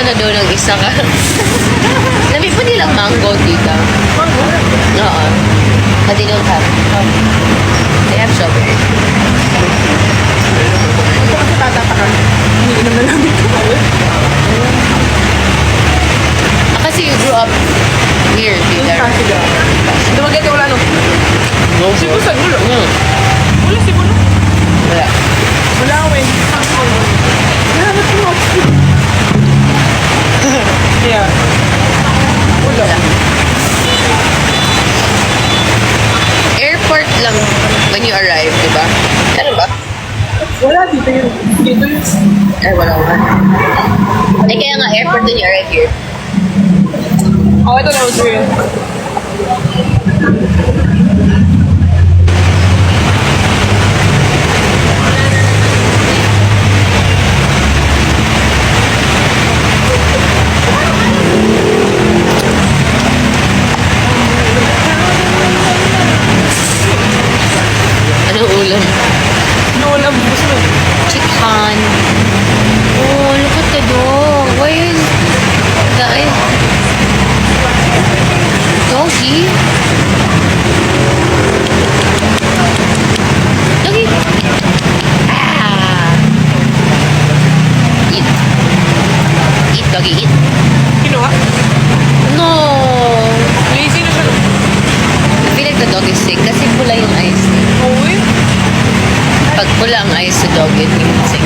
na doon ng isa ka. Nabi po nilang mango dito. Mango? Oo. But they don't have. They have strawberry. Ito kasi tatatakan. Hindi naman namin ito. Kasi you grew up here, Peter. Kasi daw. Dumagay ka wala no? No, Sibo sa gulo. Wala sibo no? Wala. Wala ko eh. Hanap mo. Yeah. Wala. Airport lang when you arrive, di ba? Ano ba? Wala dito yun. Dito yun. Ay, wala ko. Ay, kaya nga airport when you arrive here. Oh, ito na ito yun. Anong ulam? Noon ang bus na. Chicken. Oh, look at the dog. Why is that? Doggy? Doggy? Ah! Eat. Eat, doggy, eat. Kinuha? No! Lazy na siya no? I feel like the dog is sick kasi pula yung eyes. Oo eh. Pag pula ang eyes sa dog, it means sick.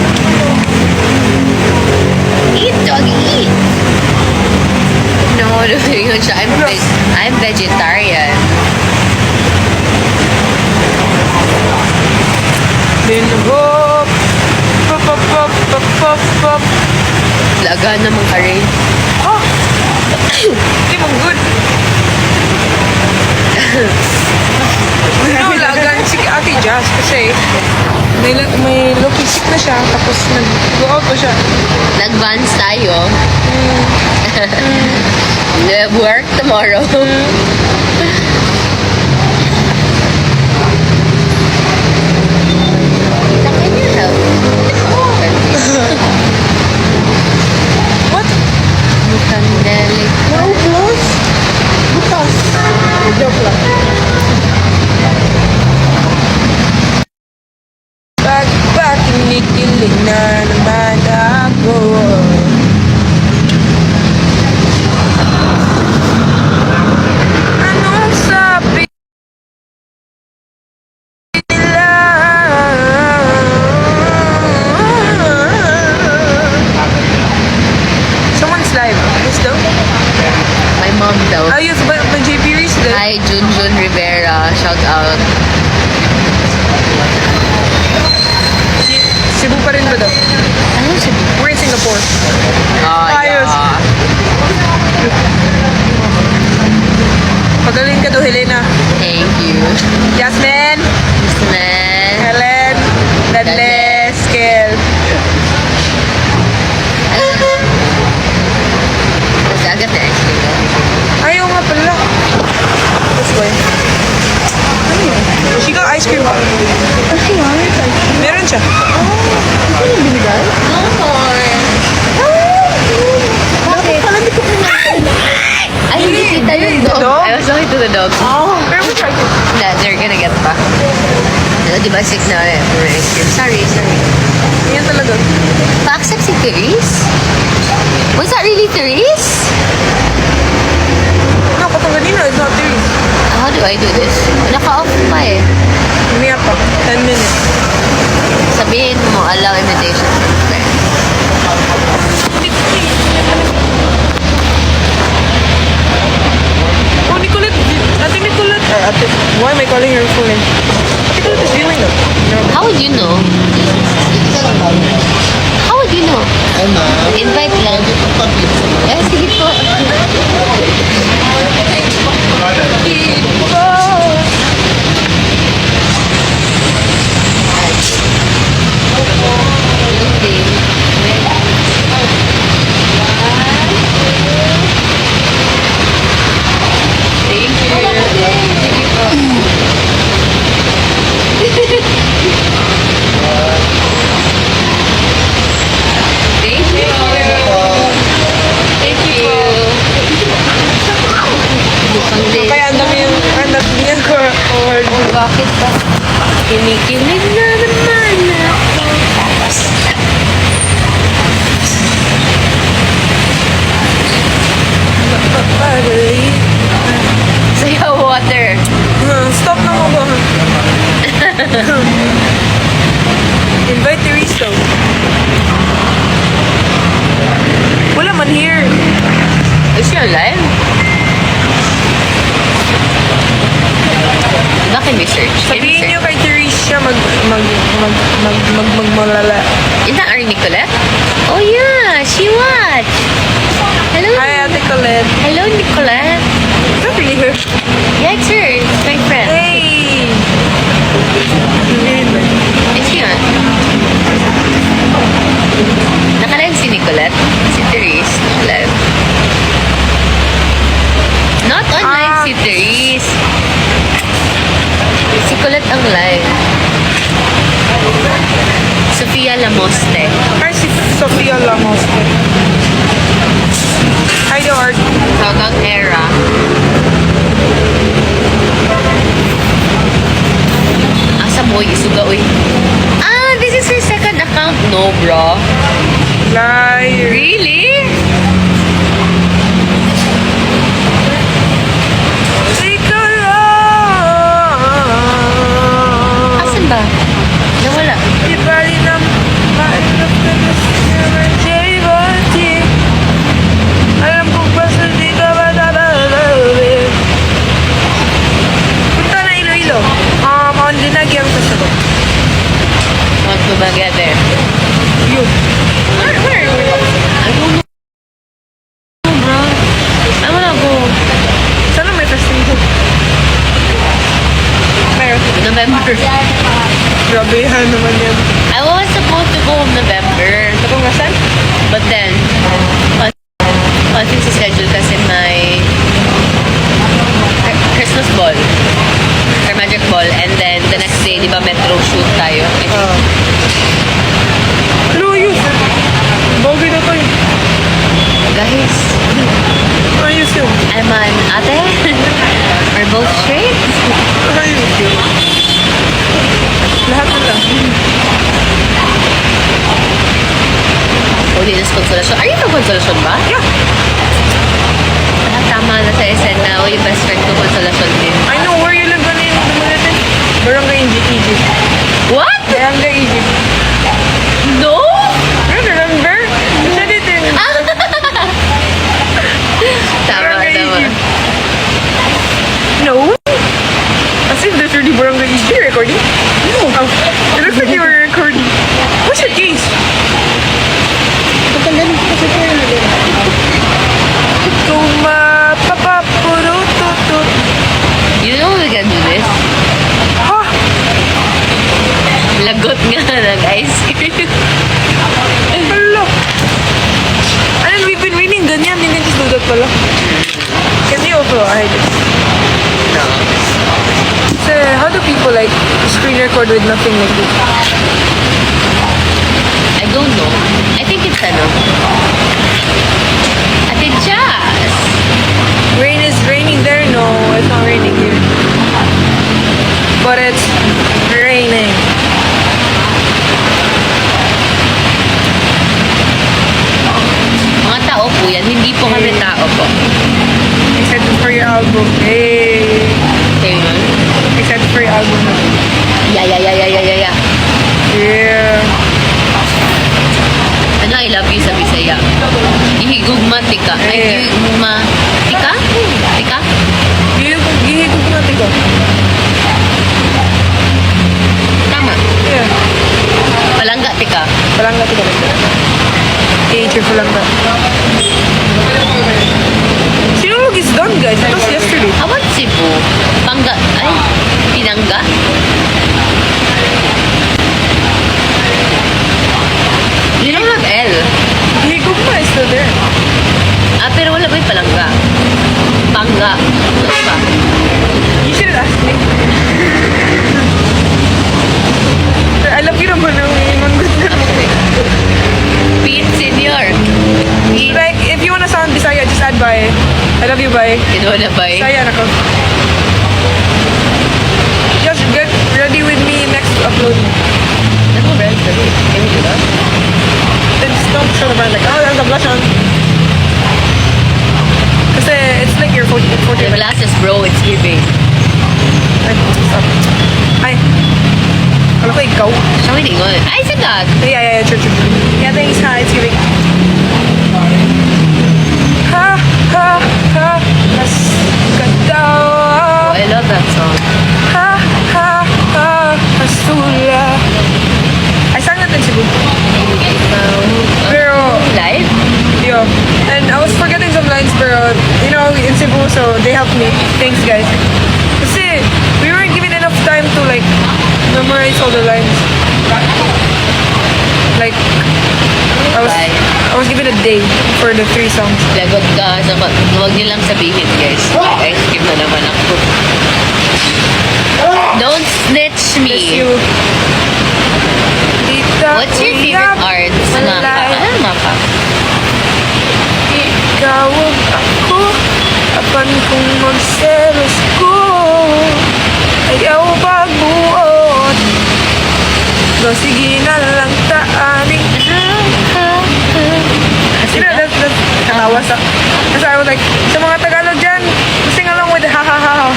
Eat, doggy, eat! No, yun siya. I'm vegetarian. Then hop. Pop, pop, pop, pop, pop, pop. Laga naman ka rin. Oh! Hindi mo good. No, lagan si Ate Jazz kasi may low-key sick na siya tapos nag-go out pa siya. Nag-vans tayo. Work tomorrow. Can you help? What? Candelic. Naubos? Butas. Joke lang. Pag kinikilig na naman ako. Anong sabi nila? Someone's live. Who's daw? My mom daw. Ayos ba? May JP Reese daw? Hi, Junjun Rivera. Shout out. Cebu pa rin ba daw? Ano siya? We're in Singapore. Oh, Ayos. yeah. Pagaling ka daw, Helena. Thank you. Jasmine, Man. Helen, Dadles, Kel. Mas agad na actually. No? Ayaw nga pala. This way. Ano yun? She got ice cream. Meron siya. Ito yung binigay? No more. Bakit? Parang di ko pinakain. Ay, hindi kita yung The dog. dog? I was talking to the dog. Oh. Pero we tried it. Nah, they're gonna get back. Ano, di ba sick na eh? Sorry. Yan talaga. Pa-accept si Therese? Was that really Therese? No, Katanganina is not there. How do I do this? Naka-off pa eh. Umiyak pa. 10 minutes. Sabihin mo, allow invitation from friends. Oh, Nicolette. Ate Nicolette. Ate. Why am I calling her full name? Ate Nicolette is viewing them. No. How would you know? How would you know? Invite lang. Eh, sige po. Kinikilig na naman ako. Sayaw water. Stop na mo ba? Invite the Risto. Wala man here. Is she alive? Diba can we search? Can we Sabihin search? nyo kay Teresia magmalala. Is that our Nicolette? Oh yeah, she watched. Hello. Hi, Ate Colette. Hello, Nicolette. Is that really her? Yeah, it's her. It's my friend. Hey! Is she on? Nakalive si Nicolette. Si Therese. Nakalive. Not online si Therese. Si Colette ang live. Sofia Lamoste. Hi, si Sofia Lamoste. Hi, Dort. Sogang Era. Asa mo, isuga, uy. Ah, this is her second account. No, bro. Liar. Really? Asan ba? Nawala. Alam ko ba sa di ka ba dadalawin? Punta na Iloilo. On Dinagyang Festival. Want to ba get there? Yun. Where? I don't know, bro. I wanna go. Sana may festival. Meron. November. Grabe yan naman yan. I was supposed to go in November. Ito kung nasan? But then, konting sa schedule kasi may Christmas ball. Or magic ball. And then, the next day, di ba, metro shoot tayo. Ano yun? Bagay na tayo. Guys, Ayos yun. I'm an ate. We're both straight. Ayos yun. Lahat na lang. Uli na sa konsolasyon. Are you from konsolasyon ba? Yeah. Tama na sa esena. O yung best friend ko konsolasyon din. I know where you live on in Dumulete. Barangay Egypt. What? Barangay Egypt. No? You remember? You said it in... Tama, Barangay tama. Egypt. No? As if there's already Barangay Egypt recording? No. Oh, it looks like you were recording. What's your case? Kumapapapurututut. You know we can do this? Ha? Lagot nga nag-ice cream. Hello. And we've been reading ganyan. Hindi just do that pala. Can you also hide it? No. So, how do people like screen record with nothing like this? I don't know. I think it's ano. Ate Jazz. Rain is raining there? No, it's not raining here. But it's raining. Mga tao po yan. Hindi po kami tao po. Excited for your album. Hey. Okay, man. Excited for your album. Yeah. Yeah. Ano, I love you sa Bisaya. Ihigugma tika. Ay, ihigugma tika? Tika? Gihigog natin ko. Tama. Yeah. Palangga tika. Palangga ito ka. Teacher palangga. Sinulog is done, guys. That was yesterday. How about Cebu? Pangga. Ay, Pinangga? You don't have L. Gihigog mo is still there. Ah, pero wala ba yung palangga? Pangga. Ano ba? You should ask me. Alam ko naman ang manggut na. Pete Senior. Pete. Like, if you wanna sound Bisaya, just add bye. I love you, bye. Kinuha na ba eh? Bisaya na ko. Just get ready with me next upload mo. Ano mo brand sabi? Can we do that? Then just don't show the brand like, oh, there's a blush on. Kasi it's like your 40. The glasses bro, it's giving. Ay, stop. Ay. Alam ko ikaw. Siya hindi ko. Ay, sagat! Yeah, true. Yeah, thanks, ha, it's giving. Ha, ha, ha, mas kataw. Oh, I love that song. Ha, ha, ha, masula. I sang that in Cebu. Pero, Live? yeah. And I was forgetting some lines, pero, you know, in Cebu, so they helped me. Thanks, guys. Kasi, we weren't given enough time to, like, memorize all the lines. Like, I was given a day for the 3 songs. Lagot ka. Huwag niyo lang sabihin, guys. Ay, skip na naman ako. Don't snitch Miss me. you. Tita, What's your favorite uyap, arts? Maka. malay. Ano maka? Ikaw ang ako, apan kung magselos ko, ayaw pagbuot. So sige na lang taaning. You know, that's katawa sa. Kasi I was like, sa mga Tagalog dyan, sing along with ha ha ha ha.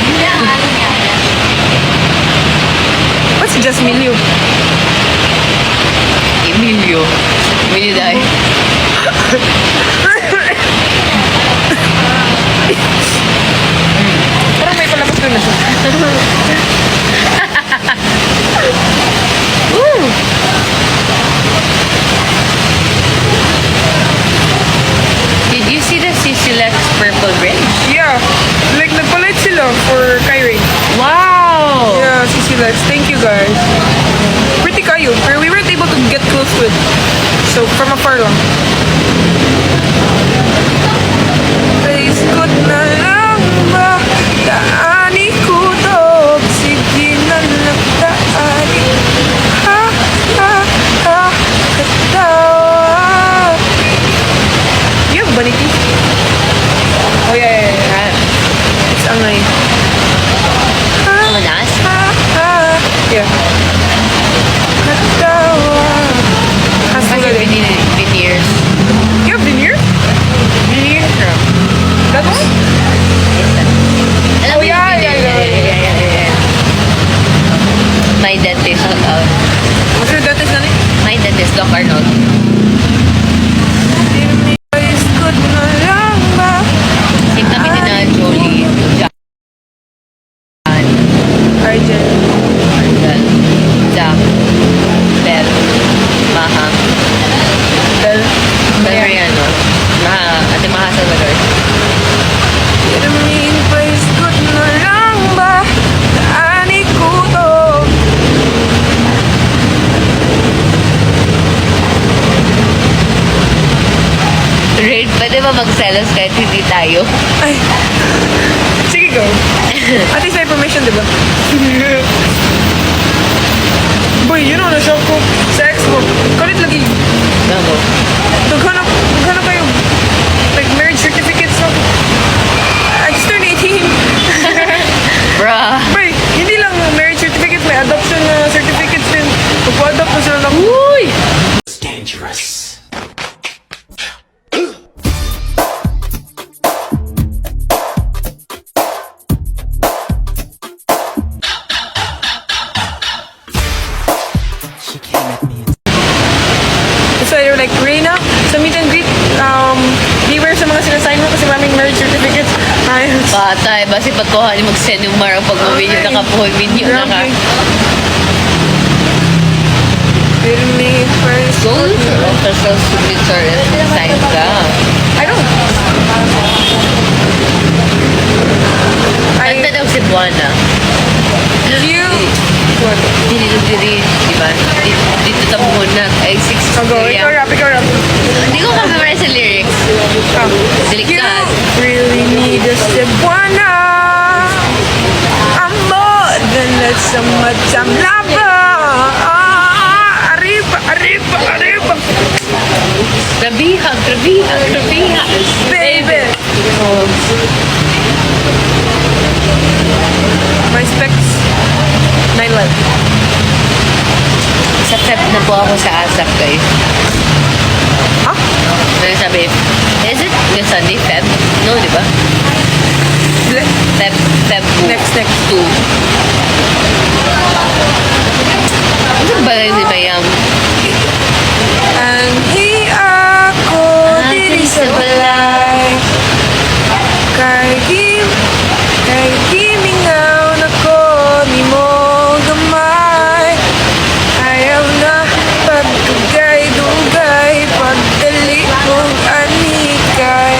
What's just Milio? Emilio. Emilio dahil. Parang may palabas doon na siya. Woo! Did you see the Sisilex purple bridge? Yeah, like nagpalit sila for Kyrie. Wow! Yeah, Lex. Thank you guys. Pretty kayo, pero we weren't able to get close to it. So, from afar lang. Place good na lang ba? Daani ko to. Sige na lang daani. Ha, ha, ha. Katawa. You have bunny teeth? Oh yeah. It's angay. Manas? Yeah. Katawa. Kasi veneers. You have veneer? Veneers, bro. That one? Alam Oh, mo yung yeah. veneer? My dentist, shout out. What's your dentist na My dentist, Doc Arnold. Is good na lang ba? Same kami din na Jolie. John. Arjen. Arjan. Jack. Bel. Maha. Bel. Mariano. Ate Maha Salvador. Iramin pa is good na lang ba? Daani ko to. Raid, pwede ba magselos kahit hindi tayo? Ay. Sige, go. At least may permission, di ba? Boy, you know, na-shock ko sa ex mo. Kalit lagi. Ano? Daghanap kayo. Like, marriage certificates, no? I just turned 18. Bruh. Boy, hindi lang marriage certificates, may adoption certificates din. Magpa-adopt na sila ng... Uy! It's dangerous. She came at me and So, you're like, Reina, sa meet and greet, beware sa mga sinasign mo kasi maraming marriage certificates. Ayos. Patay, basi pagkuha ni mag-send yung marang pag video Okay. nakapuhoy video na ka. Grabe. Pirmi first. Goals or official signature sign ka? I don't. Kanta daw si Buana. You. What? Dili, di ba? Dito tamuhon na. Ay, 6 Oh, go. Ikaw rap. Hindi ko ka-memorize sa lyrics. You Delikad. really need a Cebuana. I'm more than a summertime lover. Arriba. Grabihag. Baby. Oh, My specs. 9 live. po ako sa ASAP, guys. Ha? Ano sabi? Is it the Sunday, Feb? No, di ba? Feb Next. 2. Ano ba si Bayam? Anhi ako diri sa balay. Kay gimingaw na ko ni mo gamay. Ayaw na pagdugay-dugay, pagdali kong anikay.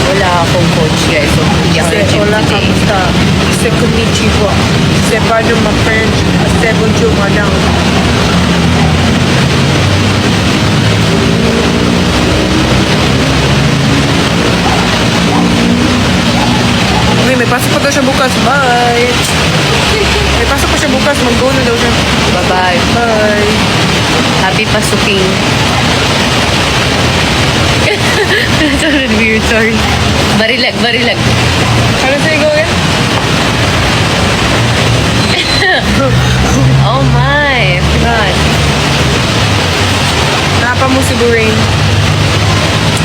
Wala akong coach, guys. So, hindi ako nag-gym Hola, today. kamusta? Ise konnichiwa. Ise paano ma-friend? Ise bonjour, madam. Uy, may pasok pa daw siya bukas. Bye! May pasok pa siya bukas. Mag-go na daw siya. Bye-bye. Bye! Happy pasuking. That sounded weird, sorry. Barilag. Ano sa'yo gawin? Oh my, I forgot. Napa mo si Burain.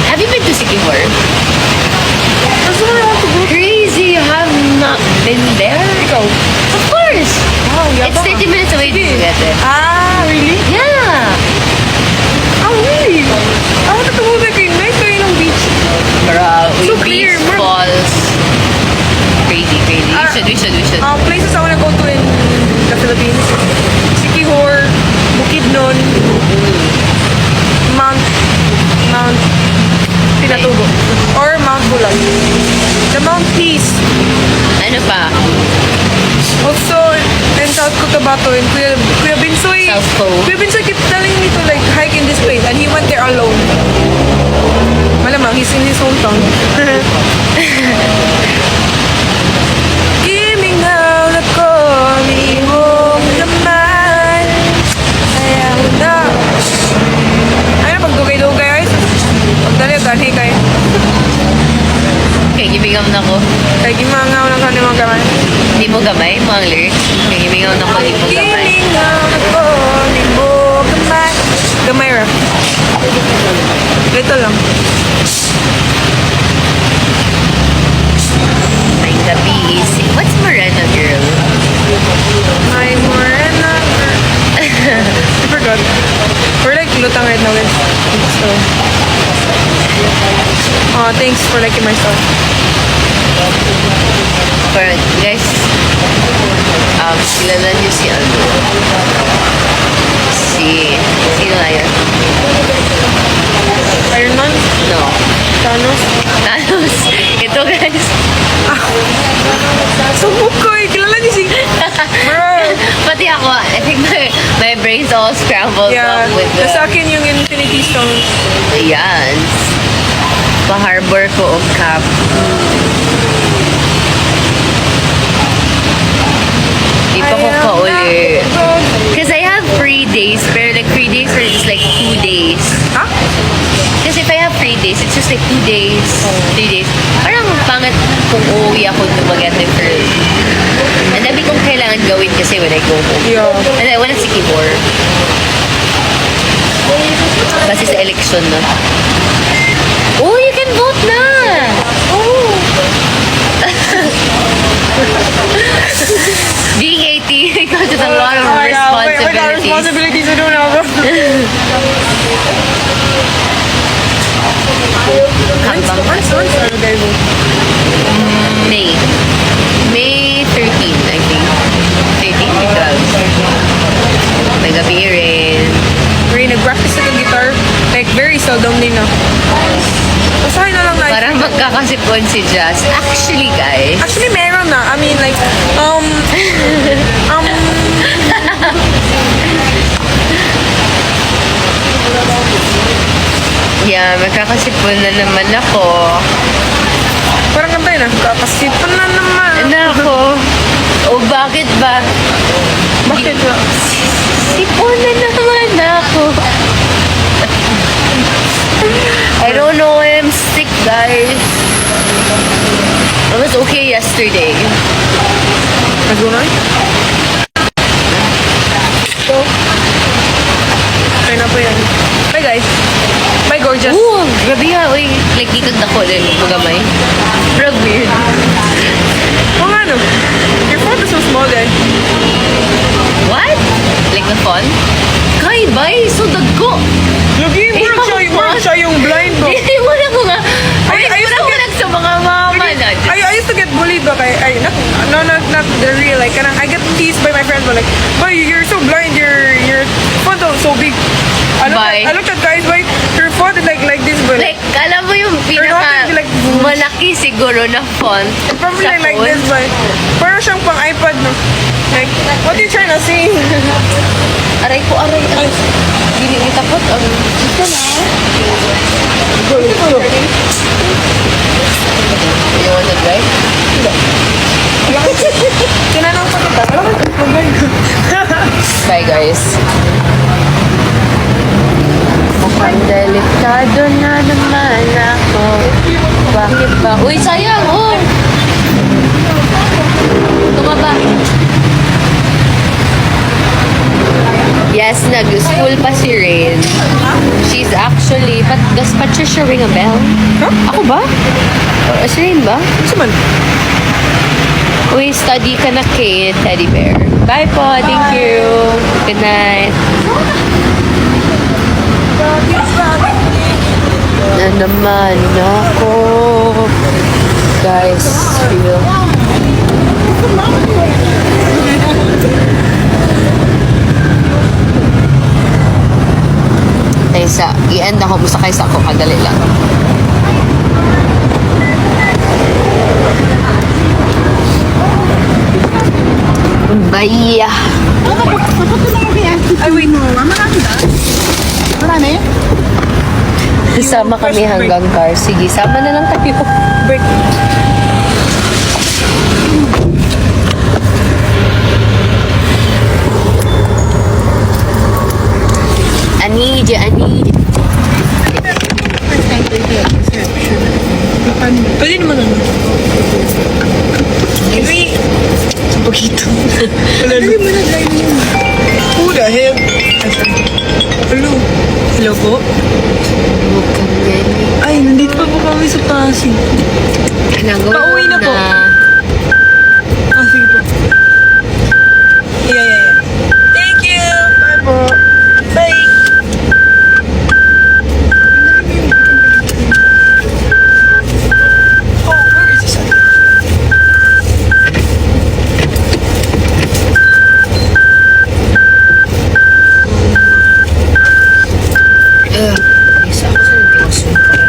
Have you been to Sikihor? That's what I want to go. Crazy, you have not been there? Ikaw? Of course. Wow, It's 30 minutes away to get there. Ah, really? Yeah. Oh, really? I wanted to go there kay nice kayo ng beach. Bro, So beach, clear, Mark. falls. Crazy. We should. Places I wanna go to in the Philippines. Sikihor, Bukidnon, Mount Pinatubo, or Mount Bulag. The Mount Peace. Ano pa? Also, in South Cotabato, and Kuya Binsoy. South Co. Kuya Binsoy keep telling me to like hike in this place, and he went there alone. Malamang, he's in his hometown. Gimingaw na ko, ni mong naman. Ayaw na. Ay, pagdugay-dugay, ay. Pagdali, gani kayo. Okay, gibigam na ko. Kaya gimangaw na ka ni mga kamay. Hindi mo gamay, mga lyrics. Okay, gibigam na ko, hindi mo gamay. Gimingaw na ko, ni mong gamay. Gamay, ra. Ito lang. May gabi is... What's Morena, girl? My morena. I forgot. We're like lutang right now, guys. So, thanks for liking my stuff. But, guys, kilala niyo si ano? Sino na yan? Iron Man? No. Thanos? Thanos. Ito, guys. Subok ko eh. Kilala niyo si... Bro! Pati ako, I think my brain's all scrambled Yeah. up with the... Sa akin yung Infinity Stone. Ayan. Pa-harbor ko o cap. Di pa ko pauli. Because I have 3 days, pero like 3 days are just like 2 days. Ha? Because if I have 3 days, it's just like 2 days, 3 days. Parang pangat kung uuwi ako to Magete early. And dami kong kailangan gawin kasi when I go home. Yeah. And I wanna see Kibor. Kasi sa election na. Oh, you can vote na! Oh! Being 18 comes with a lot of Oh, yeah. Wait, responsibilities. responsibilities to do now, bro. Hambang When's ano guys? May 13, I think. 13 to 12. May gabi rin. Ray, nag-practice na ng guitar. Like, very seldom din na. Basahin na lang na. Parang magkakasipon si Jazz. Actually, guys. Actually, meron na. I mean, like, Yeah, magkakasipon na naman ako. parang kantay na. Kakasipan na naman. Nako. O bakit ba? Bakit ba? Sipon na naman ako. I don't know why I'm sick, guys. was okay yesterday. Nagunan? So, kaya na po yan. Bye guys. Bye gorgeous. Oo, grabe nga. Uy, like dito ako din. Magamay. Pero weird. Oh nga no. Your phone is so small eh. What? Like the font? Kay, bay, so dagko. Lagi, wala siya yung blind ko. Hindi mo na ko nga. I used to Wala get- sa mga mama na. I used to get bullied ba kay not the real like kanang I get teased by my friends but like boy you're so blind your font is so big. Bye. I looked at guys boy your font is like this but Like, alam mo yung You're not pinaka gonna be like- malaki siguro na font probably sa like phone. this boy. Parang siyang pang iPad no. Like what are you trying to say? Aray ko, aray. Dili ni tapot. Ito na. You want to try? Tinanong pa kita. Bye, guys. Mukhang delikado na naman ako. Bakit ba? Uy, sayang! Oh! Tumaba. Yes, nag-school pa si Rain. She's actually, but does Patricia ring a bell? Huh? Ako ba? O si Rain ba? Ano man? Uy, study ka na, Kate, teddy bear. Bye po, thank you. Good night. Na naman ako. Guys, feel. Kaysa, i-end ako mo sa kaysa ako, kadali lang. Bye! Ay wait. Marami? Sama kami hanggang car. Sige, sama na lang kayo. Break. Ani, Ani. Pwede naman ano. Hindi. Pagkito. Pwede mo na-drive niyo. Who the hell? Hello. Hello po? Bukang gani. Ay, nandito pa po kami sa Pasig. Nagawa Pauwi na po. Ah, sige po. Yeah. Thank you. Bye po. Bye. Oh, where is this? Isa ako sa hindi ko sure ko.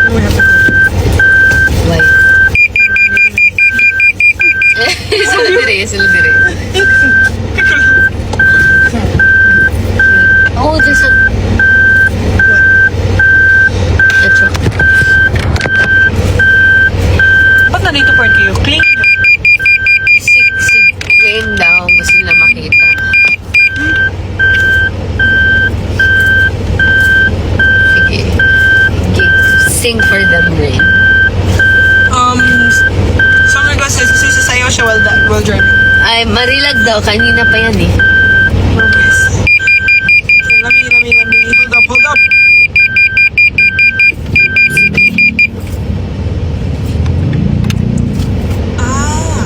Wala ko tayo. Why? Sulbire. Oh, there's a... Ito. Ba't nandito part kayo? Clean nyo. Si Rain daw, gusto nila makita. Sige. Sing for them, Rain. Summer guys, sasayaw siya while driving. Ay, marilag daw. Kanina pa yan eh. Let me. Hold up. Ah.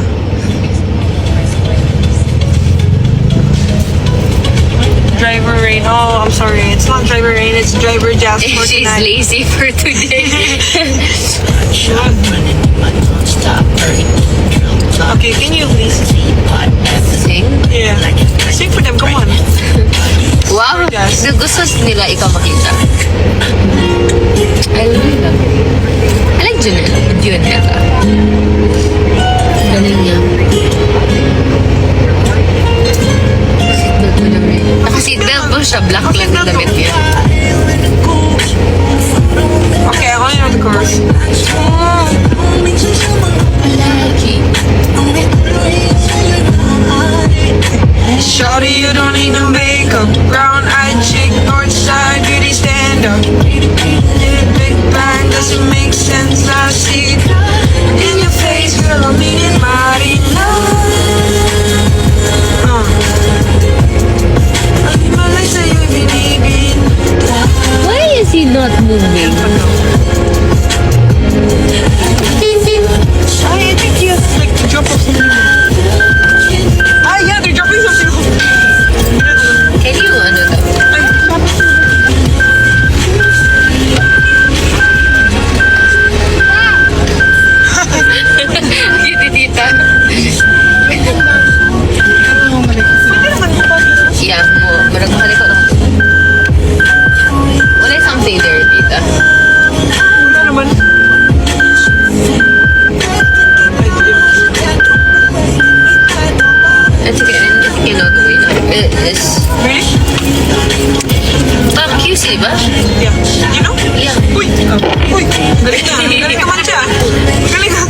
Driver rain. Oh, I'm sorry. It's not driver rain. It's driver jazz for She's tonight. lazy for today. Okay, can you please? Sing? Yeah. Sing for them. Come on. Wow! Yes. Gusto nila ikaw makita. I love it. I like Junella. Galing niya. Seatbelt mo lang rin. Naka-seatbelt po siya. Black lang yung damit niya. Okay, I only know the chorus. Lagi. Shawty, you don't need no makeup. Brown-eyed chick, north side, beauty stand up. Galing na. Galing naman siya. Galing na.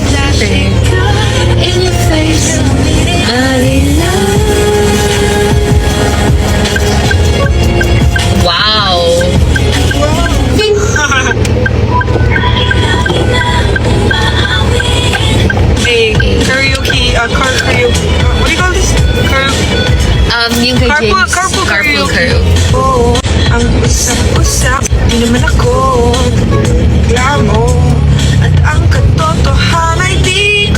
In your face, wow. Hey, karaoke, karaoke. What do you call this? Yung kay James. Carpool karaoke. Karaoke. Ang usap-usap, di naman ako reklamo. At ang katotohanan ay di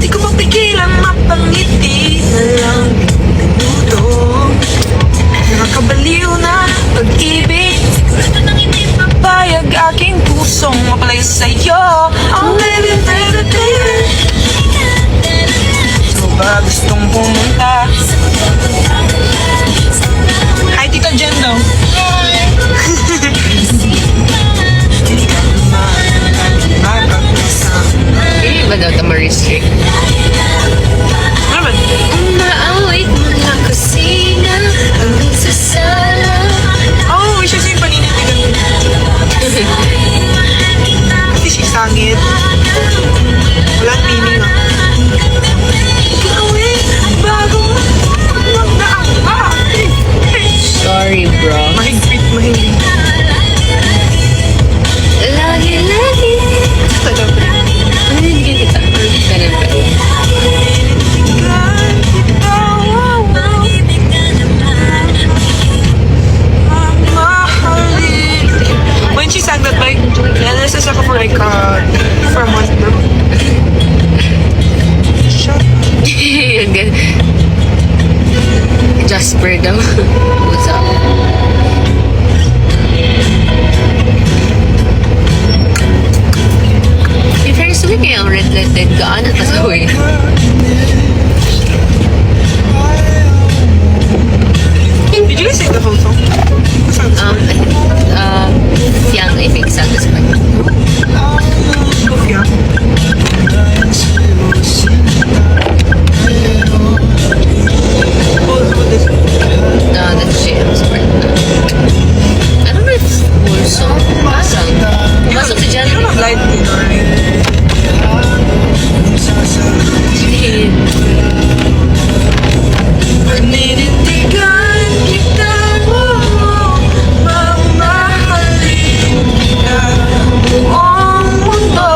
ko mapigilan mapangiti na lang minuto. Nakakabaliw na pag-ibig, sigurado nang hindi papayag aking pusong mapalayo sa'yo. Oh baby, baby, baby, ikaw ba gustong pumunta? Hi, Tita Jen daw. Hindi ba daw ito ma-restrict? Naman. Umaawit mula kusina hanggang sa sala. Oh, we should sing paninitigan. Kasi siya sangit. Walang meaning ah. Gawin bago magdaan. Sorry, bro. Mahigpit. Lagi. Hindi kita. Ganun ba? When she sang that, like, nanalas ako for like, for a month, bro. Shut up. Jasper daw. What's up? Yung first week yung red-letted gaano tas away. Did you guys sing the whole song? Yang I think sang this one. Yeah. That's James part. I don't know if it's full song. Pumasok. Pumasok si Jan. You don't have light dinner, right? Paninindigan kita mo, mamahalin ka buong mundo.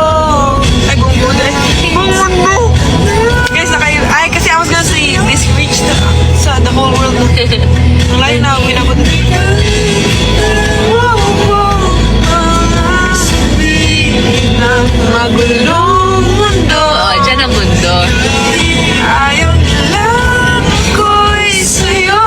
Ay, buong mundo. Buong mundo. Guys, kasi I was gonna say, this reached the whole world. Ang layo na, winabot. Magulong mundo. Oo, dyan ang mundo. Ayaw lang ko'y sa'yo.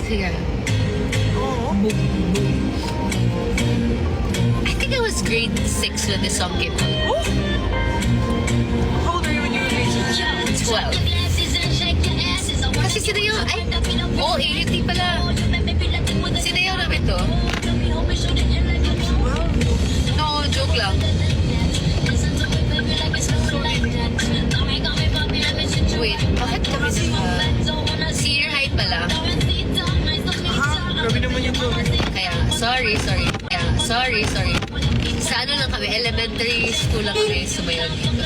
Sige. I think I was grade 6 when this song came out. How old are you when you were raised? 12. Kasi sinayaw, hindi pala. Sinayaw namin to. No, joke lang. Wait, bakit kami senior high pala? Grabe naman yung cover. Kaya, sorry. Sa ano lang kami, elementary school lang kami sumayaw dito.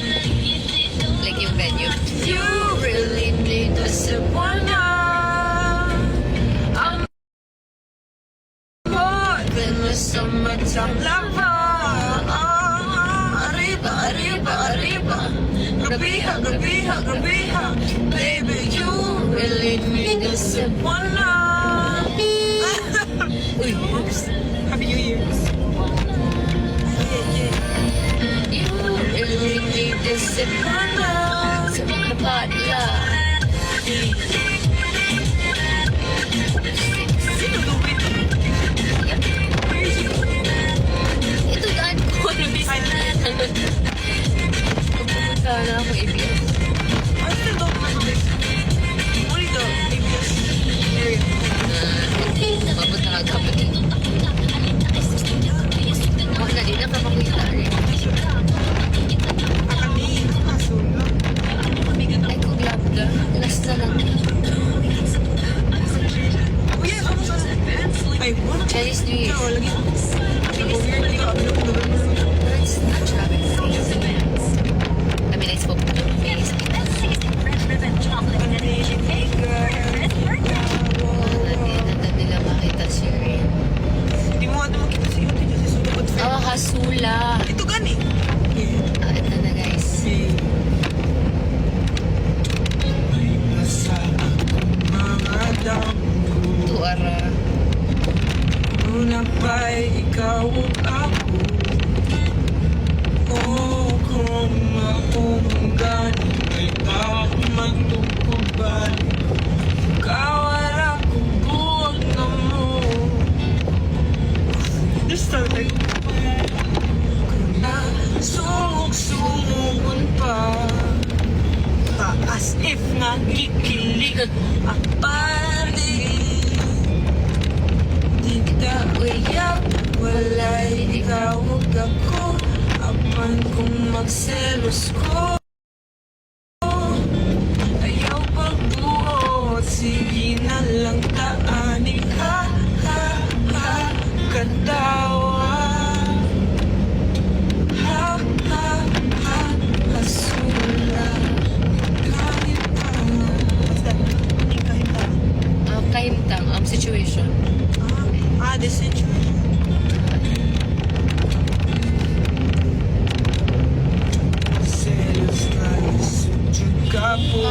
Like yung venue. You really need to someone More than the summertime lover. Arriba. Gabiha. Baby, you really need to someone. Uy, oops. Happy New Year. You really need to someone sa mga badla. Sino lupit? Ito daan ko. Pupunta na ako ABS. I still don't remember this. Only the ABS area. Mabot na kagapit. na din, nakapakita rin. Akali, kasunod. Ay, kung labda. Last na lang. Uy, ano sa ay, wala. Chinese New Year. Ikaw, lagi. Nag-weird ka. It's not traffic face. I mean, I spoke to your face. Hindi nila makita siya rin. Hindi mo ano makita si Ate Diyos sa sulod. Oh, hasula. Ito gani. Ah, ito na guys. May nasa akong mga damo. Tuara. Una pa'y ikaw ako. Oh, kung maunggani ay ako magtukuban. Kawala ko buwag na mo. This time, like, kung nasumug-sumugon pa, as if nakikilig ang paligid. Di ka uyak, wala'y ikaw ako. Apan kung magselos ko, ayaw pagbuot. Sige na lang taaning katawa. Hasula. Kahit ano. What's that? Kahit ano. Kahimtang, situation. The situation. Selos tayo sa ka po.